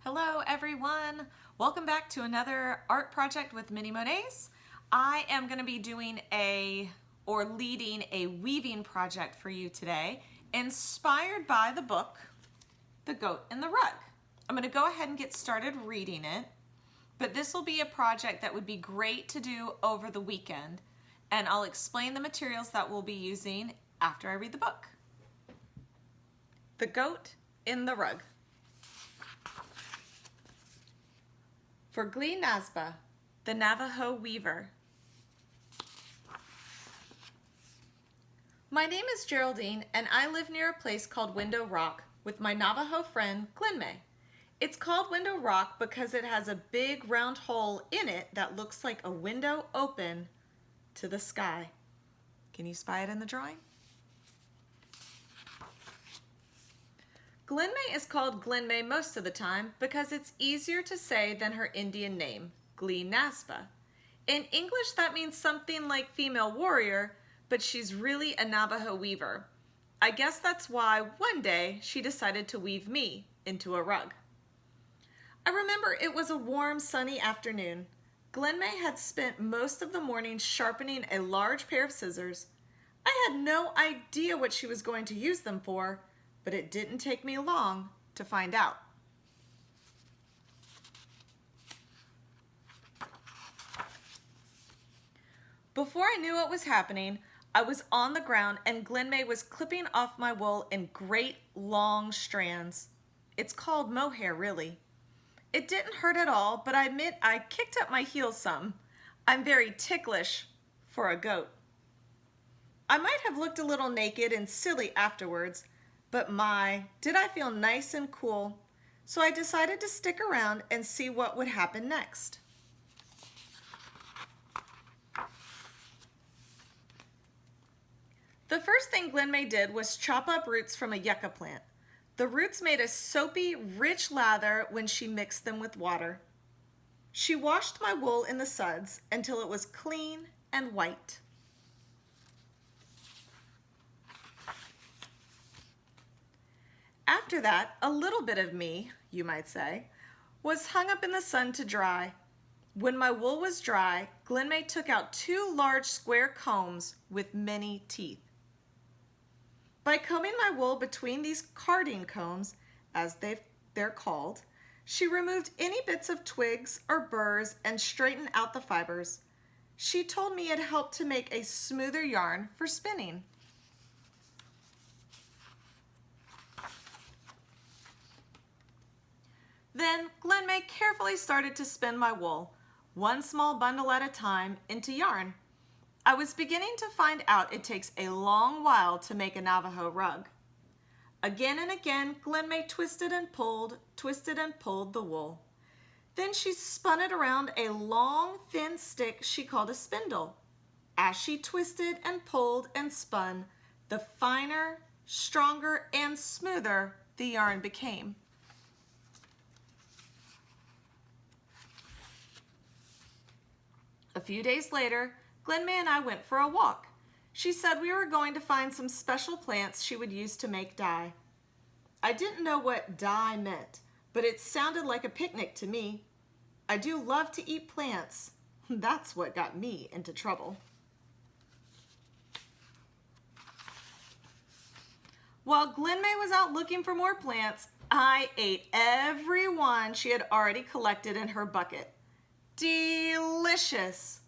Hello everyone! Welcome back to another art project with Mini Monets. I am going to be doing leading a weaving project for you today, inspired by the book, The Goat and the Rug. I'm going to go ahead and get started reading it, but this will be a project that would be great to do over the weekend, and I'll explain the materials that we'll be using after I read the book. The Goat in the Rug. For Glee Nasba, the Navajo Weaver. My name is Geraldine and I live near a place called Window Rock with my Navajo friend Glen May. It's called Window Rock because it has a big round hole in it that looks like a window open to the sky. Can you spy it in the drawing? Glen May is called Glen May most of the time because it's easier to say than her Indian name, Glee Nasba. In English that means something like female warrior, but she's really a Navajo weaver. I guess that's why one day she decided to weave me into a rug. I remember it was a warm, sunny afternoon. Glen May had spent most of the morning sharpening a large pair of scissors. I had no idea what she was going to use them for, but it didn't take me long to find out. Before I knew what was happening, I was on the ground and Glen May was clipping off my wool in great long strands. It's called mohair, really. It didn't hurt at all, but I admit I kicked up my heels some. I'm very ticklish for a goat. I might have looked a little naked and silly afterwards, but my, did I feel nice and cool, so I decided to stick around and see what would happen next. The first thing Glen May did was chop up roots from a yucca plant. The roots made a soapy, rich lather when she mixed them with water. She washed my wool in the suds until it was clean and white. After that, a little bit of me, you might say, was hung up in the sun to dry. When my wool was dry, Glen May took out 2 large square combs with many teeth. By combing my wool between these carding combs, as they're called, she removed any bits of twigs or burrs and straightened out the fibers. She told me it helped to make a smoother yarn for spinning. Then Glen May carefully started to spin my wool, one small bundle at a time, into yarn. I was beginning to find out it takes a long while to make a Navajo rug. Again and again, Glen May twisted and pulled the wool. Then she spun it around a long, thin stick she called a spindle. As she twisted and pulled and spun, the finer, stronger, and smoother the yarn became. A few days later, Glen May and I went for a walk. She said we were going to find some special plants she would use to make dye. I didn't know what dye meant, but it sounded like a picnic to me. I do love to eat plants. That's what got me into trouble. While Glen May was out looking for more plants, I ate every one she had already collected in her bucket. Delicious!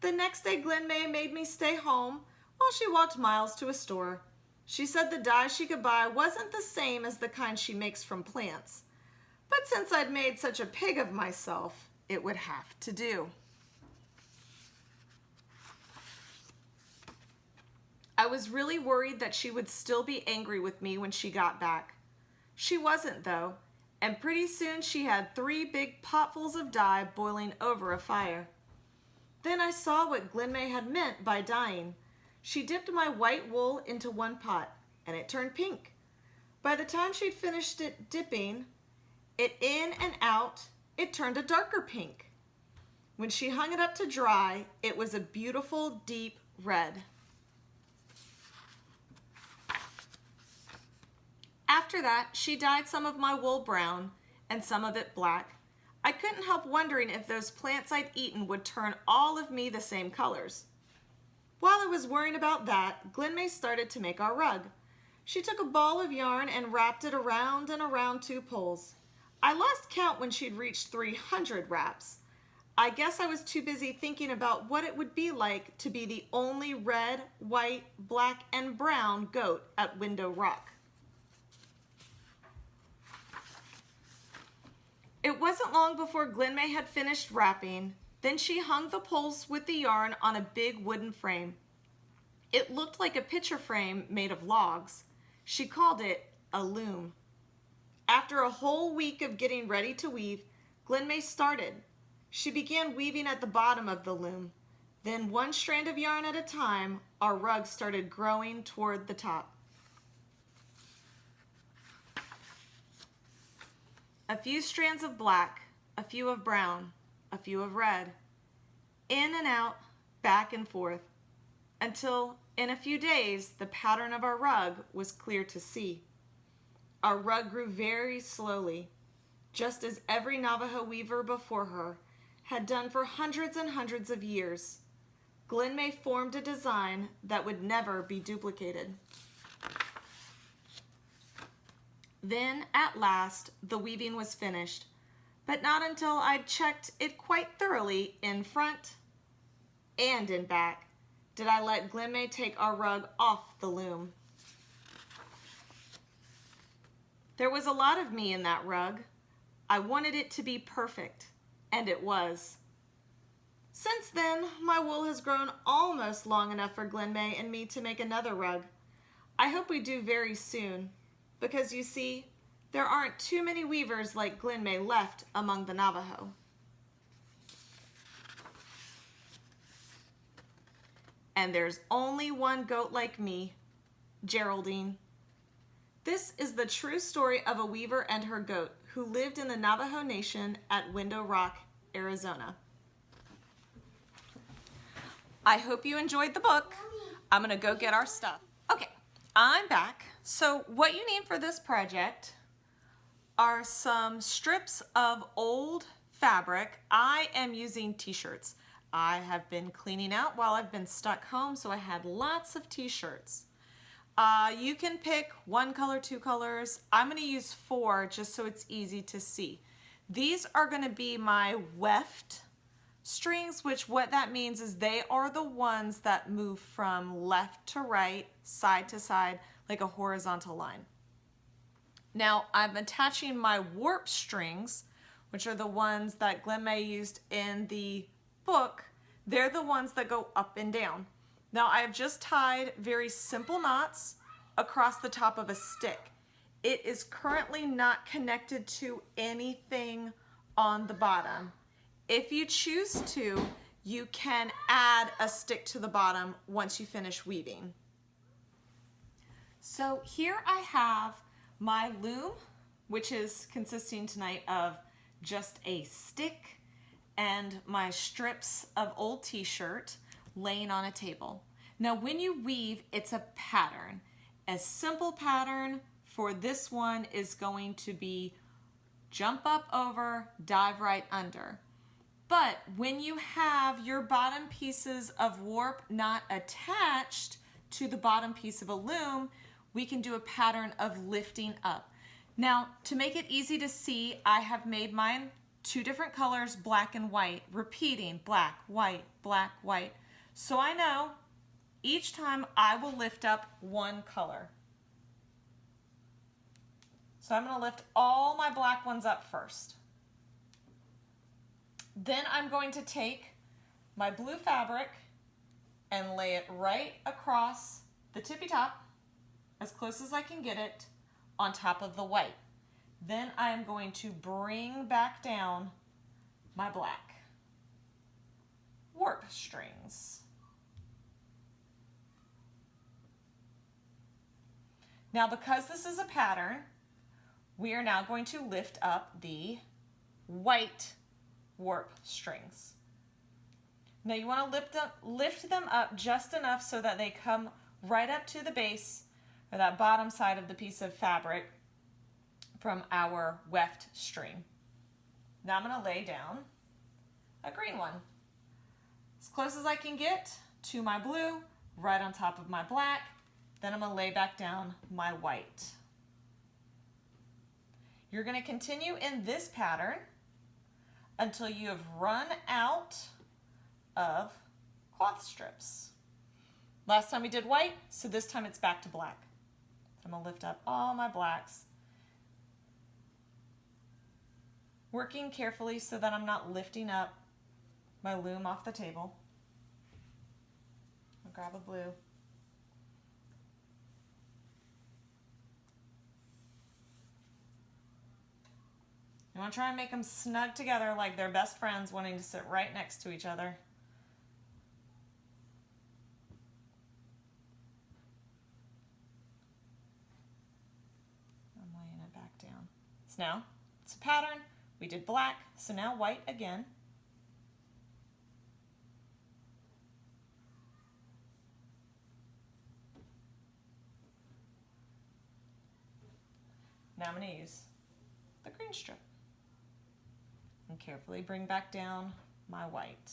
The next day Glen May made me stay home while she walked miles to a store. She said the dye she could buy wasn't the same as the kind she makes from plants, but since I'd made such a pig of myself, it would have to do. I was really worried that she would still be angry with me when she got back. She wasn't, though, and pretty soon she had 3 big potfuls of dye boiling over a fire. Then I saw what Glen May had meant by dyeing. She dipped my white wool into one pot, and it turned pink. By the time she'd finished dipping it in and out, it turned a darker pink. When she hung it up to dry, it was a beautiful deep red. After that, she dyed some of my wool brown and some of it black, I couldn't help wondering if those plants I'd eaten would turn all of me the same colors. While I was worrying about that, Glenmay started to make our rug. She took a ball of yarn and wrapped it around and around 2 poles. I lost count when she'd reached 300 wraps. I guess I was too busy thinking about what it would be like to be the only red, white, black, and brown goat at Window Rock. It wasn't long before Glenmay had finished wrapping. Then she hung the poles with the yarn on a big wooden frame. It looked like a picture frame made of logs. She called it a loom. After a whole week of getting ready to weave, Glenmay started. She began weaving at the bottom of the loom. Then, one strand of yarn at a time, our rug started growing toward the top. A few strands of black, a few of brown, a few of red, in and out, back and forth, until in a few days the pattern of our rug was clear to see. Our rug grew very slowly, just as every Navajo weaver before her had done for hundreds and hundreds of years. Glenmay formed a design that would never be duplicated. Then, at last, the weaving was finished, but not until I'd checked it quite thoroughly in front and in back did I let Glenmay take our rug off the loom. There was a lot of me in that rug. I wanted it to be perfect, and it was. Since then, my wool has grown almost long enough for Glenmay and me to make another rug. I hope we do very soon, because you see, there aren't too many weavers like Glenmay left among the Navajo. And there's only one goat like me, Geraldine. This is the true story of a weaver and her goat who lived in the Navajo Nation at Window Rock, Arizona. I hope you enjoyed the book. I'm gonna go get our stuff. Okay, I'm back. So what you need for this project are some strips of old fabric. I am using t-shirts. I have been cleaning out while I've been stuck home, so I had lots of t-shirts. You can pick 1 color, 2 colors. I'm gonna use 4 just so it's easy to see. These are gonna be my weft strings, which what that means is they are the ones that move from left to right, side to side, like a horizontal line. Now I'm attaching my warp strings, which are the ones that Glenmay used in the book. They're the ones that go up and down. Now I have just tied very simple knots across the top of a stick. It is currently not connected to anything on the bottom. If you choose to, you can add a stick to the bottom once you finish weaving. So here I have my loom, which is consisting tonight of just a stick and my strips of old t-shirt laying on a table. Now when you weave, it's a pattern. A simple pattern for this one is going to be jump up over, dive right under. But when you have your bottom pieces of warp not attached to the bottom piece of a loom, we can do a pattern of lifting up. Now, to make it easy to see, I have made mine 2 different colors, black and white, repeating black, white, so I know each time I will lift up 1 color. So I'm going to lift all my black ones up first. Then I'm going to take my blue fabric and lay it right across the tippy top, as close as I can get it, on top of the white. Then I'm going to bring back down my black warp strings. Now, because this is a pattern, we are now going to lift up the white warp strings. Now you want to lift them up just enough so that they come right up to the base or that bottom side of the piece of fabric. from our weft string. Now I'm going to lay down a green one, as close as I can get to my blue, right on top of my black. Then I'm going to lay back down my white. You're going to continue in this pattern until you have run out of cloth strips. Last time we did white, so this time it's back to black. I'm going to lift up all my blacks, working carefully so that I'm not lifting up my loom off the table. I'll grab a blue. You want to try and make them snug together like they're best friends wanting to sit right next to each other. I'm laying it back down. So now it's a pattern. We did black, so now white again. Now I'm going to use the green strip and carefully bring back down my white.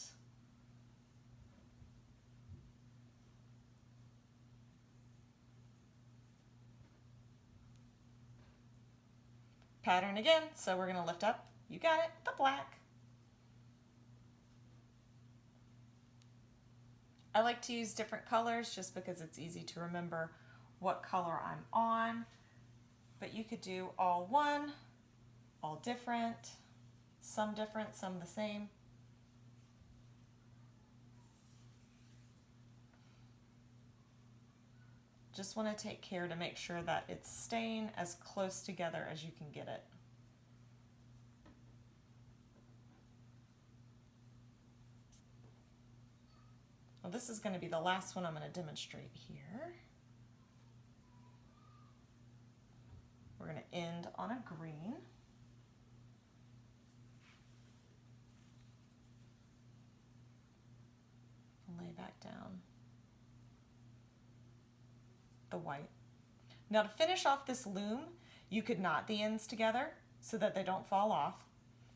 Pattern again, so we're going to lift up, you got it, the black. I like to use different colors just because it's easy to remember what color I'm on, but you could do all one, all different, some the same. Just want to take care to make sure that it's staying as close together as you can get it. Well, this is going to be the last one I'm going to demonstrate here. We're going to end on a green. Lay back down the white. Now to finish off this loom, you could knot the ends together so that they don't fall off.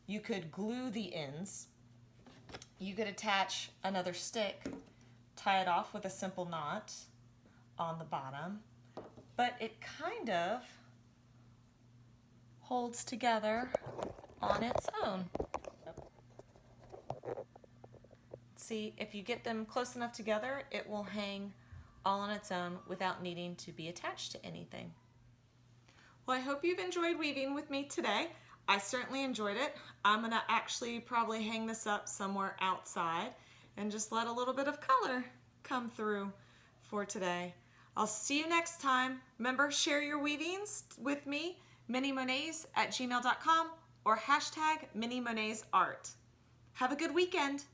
You could glue the ends. You could attach another stick, tie it off with a simple knot on the bottom, but it kind of holds together on its own. See, if you get them close enough together, it will hang all on its own without needing to be attached to anything. Well, I hope you've enjoyed weaving with me today. I certainly enjoyed it. I'm gonna actually probably hang this up somewhere outside and just let a little bit of color come through for today. I'll see you next time. Remember, share your weavings with me, minimonets@gmail.com or #minimonetsart. Have a good weekend.